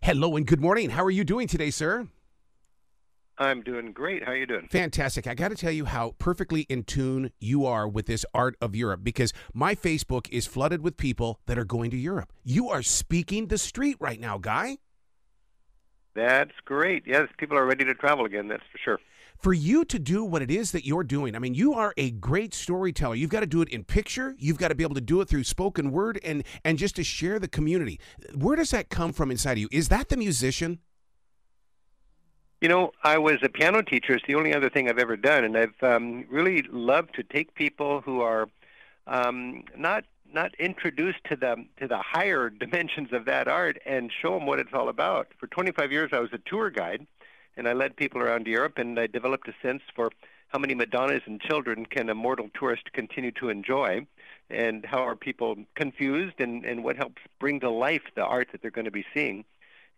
Hello and good morning. How are you doing today, sir? I'm doing great. How you doing? Fantastic. I got to tell you how perfectly in tune you are with this art of Europe because my Facebook is flooded with people that are going to Europe. You are speaking the street right now, Guy. That's great. Yes, people are ready to travel again, that's for sure. For you to do what it is that you're doing, I mean, you are a great storyteller. You've got to do it in picture. You've got to be able to do it through spoken word and just to share the community. Where does that come from inside of you? Is that the musician? You know, I was a piano teacher. It's the only other thing I've ever done, and I've really loved to take people who are not introduced to the higher dimensions of that art and show them what it's all about. For 25 years, I was a tour guide, and I led people around Europe, and I developed a sense for how many Madonnas and children can a mortal tourist continue to enjoy, and how are people confused, and what helps bring to life the art that they're going to be seeing.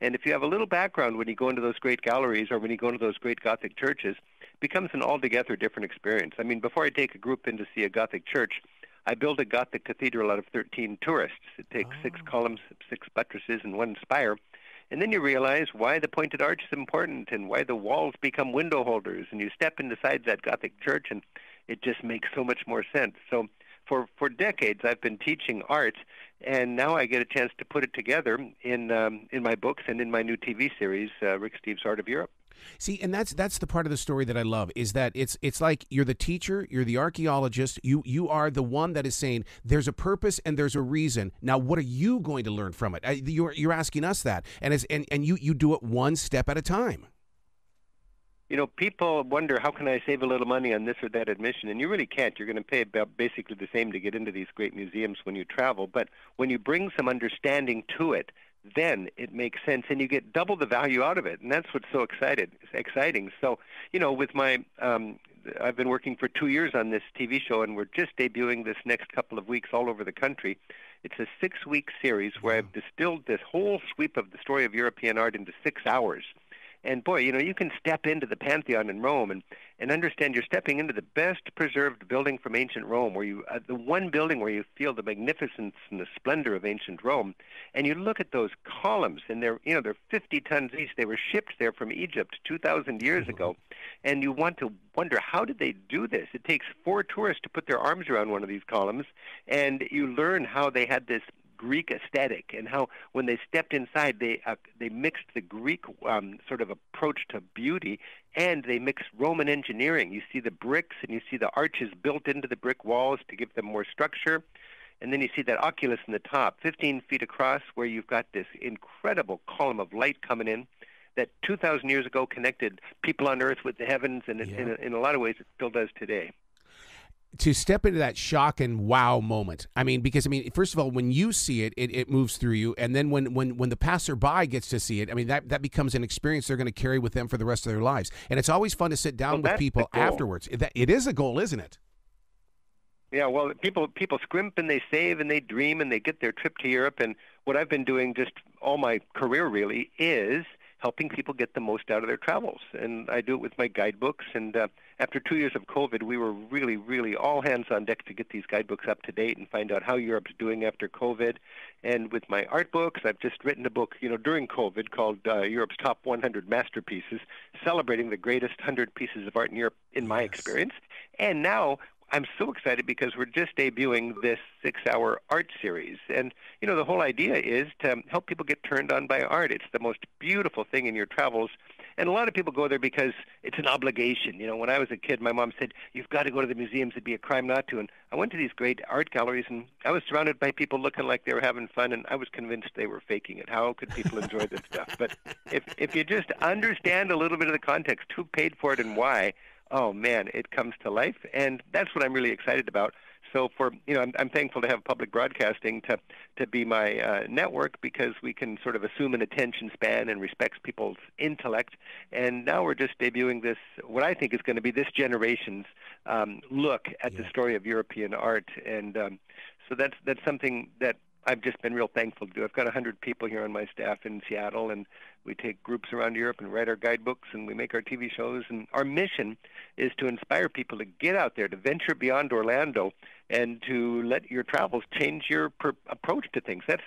And if you have a little background when you go into those great galleries or when you go into those great Gothic churches, it becomes an altogether different experience. I mean, before I take a group in to see a Gothic church, I build a Gothic cathedral out of 13 tourists. It takes 6 columns, 6 buttresses, and 1 spire. And then you realize why the pointed arch is important and why the walls become window holders. And you step inside that Gothic church, and it just makes so much more sense. So for decades, I've been teaching art, and now I get a chance to put it together in my books and in my new TV series, Rick Steves' Art of Europe. See, and that's the part of the story that I love is that it's like you're the teacher, you're the archaeologist, you are the one that is saying there's a purpose and there's a reason. Now, what are you going to learn from it? You're asking us that, and you do it one step at a time. You know, people wonder, how can I save a little money on this or that admission? And you really can't. You're going to pay about basically the same to get into these great museums when you travel. But when you bring some understanding to it, then it makes sense, and you get double the value out of it. And that's what's so exciting. So, you know, with my, I've been working for 2 years on this TV show, and we're just debuting this next couple of weeks all over the country. It's a 6-week series where I've distilled this whole sweep of the story of European art into 6 hours. And boy, you know, you can step into the Pantheon in Rome and understand you're stepping into the best preserved building from ancient Rome, where you the one building where you feel the magnificence and the splendor of ancient Rome. And you look at those columns, and they're 50 tons each. They were shipped there from Egypt 2,000 years ago, and you want to wonder, how did they do this? It takes 4 tourists to put their arms around one of these columns, and you learn how they had this Greek aesthetic, and how when they stepped inside, they mixed the Greek sort of approach to beauty, and they mixed Roman engineering. You see the bricks, and you see the arches built into the brick walls to give them more structure, and then you see that oculus in the top, 15 feet across, where you've got this incredible column of light coming in that 2,000 years ago connected people on Earth with the heavens, and in a lot of ways it still does today. To step into that shock and wow moment. I mean, because first of all, when you see it, it moves through you, and then when the passerby gets to see it, I mean that becomes an experience they're going to carry with them for the rest of their lives. And it's always fun to sit down with people afterwards. It is a goal, isn't it? Yeah, well, people scrimp and they save and they dream and they get their trip to Europe. And what I've been doing just all my career really is helping people get the most out of their travels. And I do it with my guidebooks. And after 2 years of COVID, we were really, really all hands on deck to get these guidebooks up to date and find out how Europe's doing after COVID. And with my art books, I've just written a book, during COVID called Europe's Top 100 Masterpieces, celebrating the greatest 100 pieces of art in Europe in my experience. And now I'm so excited because we're just debuting this 6-hour art series. And, the whole idea is to help people get turned on by art. It's the most beautiful thing in your travels. And a lot of people go there because it's an obligation. When I was a kid, my mom said, you've got to go to the museums. It'd be a crime not to. And I went to these great art galleries, and I was surrounded by people looking like they were having fun, and I was convinced they were faking it. How could people enjoy this stuff? But if you just understand a little bit of the context, who paid for it and why, oh man, it comes to life, and that's what I'm really excited about. So I'm thankful to have public broadcasting to be my network, because we can sort of assume an attention span and respects people's intellect. And now we're just debuting this, what I think is going to be this generation's look at the story of European art. And so that's something that I've just been real thankful to do. I've got 100 people here on my staff in Seattle, and we take groups around Europe and write our guidebooks, and we make our TV shows. And our mission is to inspire people to get out there, to venture beyond Orlando, and to let your travels change your approach to things. That's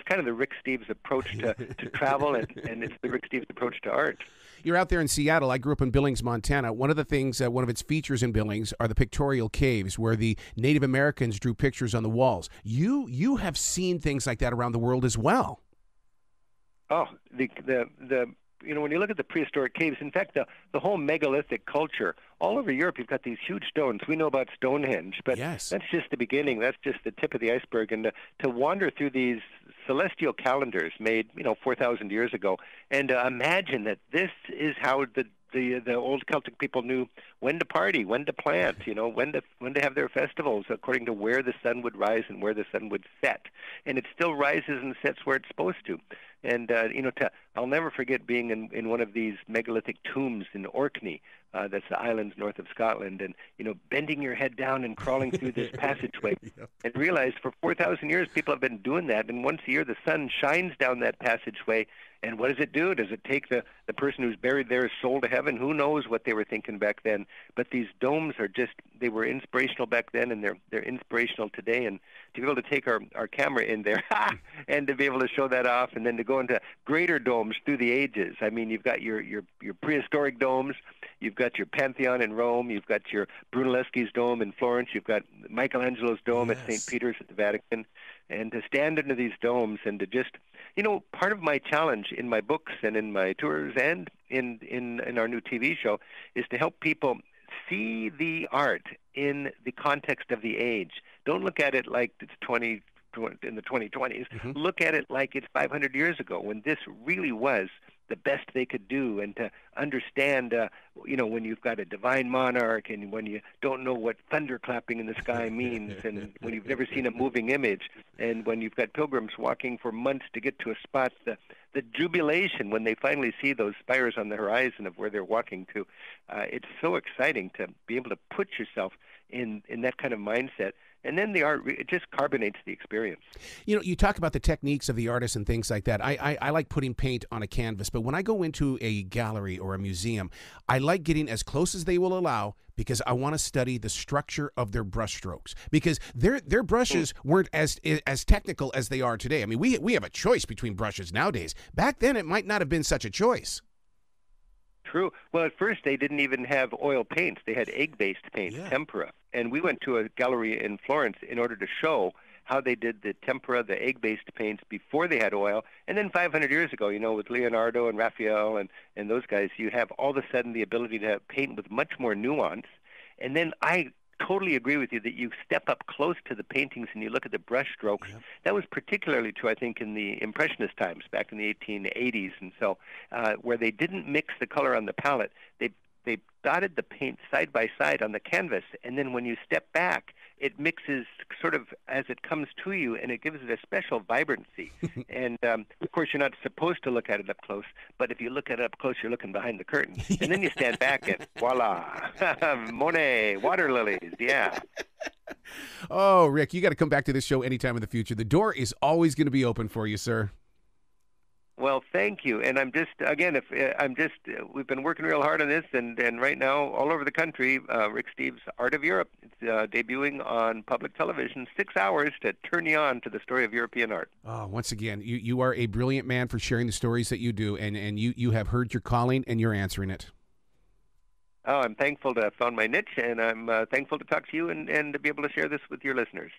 kind of the Rick Steves approach to travel, and it's the Rick Steves approach to art. You're out there in Seattle. I grew up in Billings, Montana. One of the things, one of its features in Billings are the pictorial caves where the Native Americans drew pictures on the walls. You have seen things like that around the world as well. Oh, the when you look at the prehistoric caves, in fact, the whole megalithic culture, all over Europe, you've got these huge stones. We know about Stonehenge, but yes, that's just the beginning. That's just the tip of the iceberg. And to wander through these celestial calendars made, 4,000 years ago, and imagine that this is how the old Celtic people knew when to party, when to plant, when to have their festivals according to where the sun would rise and where the sun would set. And it still rises and sets where it's supposed to. And, I'll never forget being in one of these megalithic tombs in Orkney, that's the islands north of Scotland, and, bending your head down and crawling through this passageway, yep, and realize for 4,000 years people have been doing that, and once a year the sun shines down that passageway, and what does it do? Does it take the person who's buried there's soul to heaven? Who knows what they were thinking back then? But these domes they were inspirational back then, and they're inspirational today. And to be able to take our camera in there and to be able to show that off, and then to go into greater domes through the ages. I mean, you've got your prehistoric domes, you've got your Pantheon in Rome, you've got your Brunelleschi's dome in Florence, you've got Michelangelo's dome, yes, at St. Peter's at the Vatican. And to stand under these domes and to just, part of my challenge in my books and in my tours and in our new TV show is to help people see the art in the context of the age. Don't look at it like it's in the 2020s. Mm-hmm. Look at it like it's 500 years ago when this really was the best they could do, and to understand, when you've got a divine monarch and when you don't know what thunderclapping in the sky means, and when you've never seen a moving image, and when you've got pilgrims walking for months to get to a spot, the jubilation when they finally see those spires on the horizon of where they're walking to, it's so exciting to be able to put yourself in that kind of mindset. And then the art, it just carbonates the experience. You talk about the techniques of the artist and things like that. I like putting paint on a canvas, but when I go into a gallery or a museum, I like getting as close as they will allow because I want to study the structure of their brushstrokes, because their brushes weren't as technical as they are today. I mean, we have a choice between brushes nowadays. Back then, it might not have been such a choice. True. Well, at first they didn't even have oil paints. They had egg-based paints, yeah, tempera. And we went to a gallery in Florence in order to show how they did the tempera, the egg-based paints before they had oil. And then 500 years ago, with Leonardo and Raphael and those guys, you have all of a sudden the ability to paint with much more nuance. And then I totally agree with you that you step up close to the paintings and you look at the brush strokes. Yep. That was particularly true, I think, in the Impressionist times, back in the 1880s. And so where they didn't mix the color on the palette, they dotted the paint side by side on the canvas, and then when you step back, it mixes sort of as it comes to you, and it gives it a special vibrancy. And, of course, you're not supposed to look at it up close, but if you look at it up close, you're looking behind the curtain. And then you stand back and voila, Monet, water lilies, yeah. Oh, Rick, you got to come back to this show anytime in the future. The door is always going to be open for you, sir. Well, thank you. And we've been working real hard on this, and right now, all over the country, Rick Steves' Art of Europe, it's debuting on public television, 6 hours to turn you on to the story of European art. Oh, once again, you are a brilliant man for sharing the stories that you do, and you have heard your calling, and you're answering it. Oh, I'm thankful to have found my niche, and I'm thankful to talk to you and to be able to share this with your listeners.